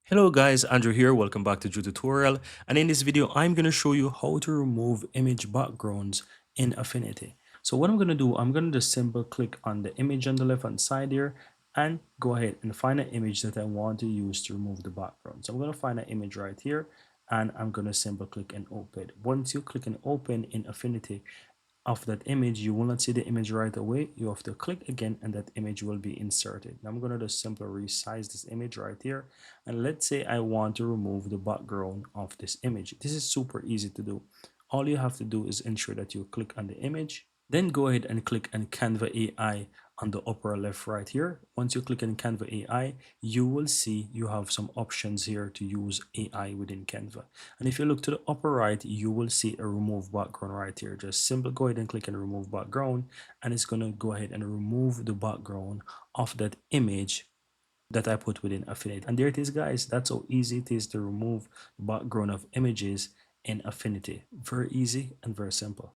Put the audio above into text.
Hello guys, Andrew here. Welcome back to Drew Tutorial. And in this video, I'm going to show you how to remove image backgrounds in Affinity. So what I'm going to do, I'm going to just simple click on the image on the left hand side here and go ahead and find an image that I want to use to remove the background. So I'm going to find an image right here and I'm going to simple click and open. Once you click and open in Affinity, of that image, you will not see the image right away. You have to click again and that image will be inserted. Now I'm going to just simply resize this image right here, and let's say I want to remove the background of this image. This is super easy to do. All you have to do is ensure that you click on the image, then go ahead and click on Canva AI on the upper left right here. Once you click on Canva AI, you will see you have some options here to use AI within Canva. And if you look to the upper right, you will see a remove background right here. Just simply go ahead and click on remove background, and it's going to go ahead and remove the background of that image that I put within Affinity. And there it is, guys. That's how easy it is to remove the background of images in Affinity. Very easy and very simple.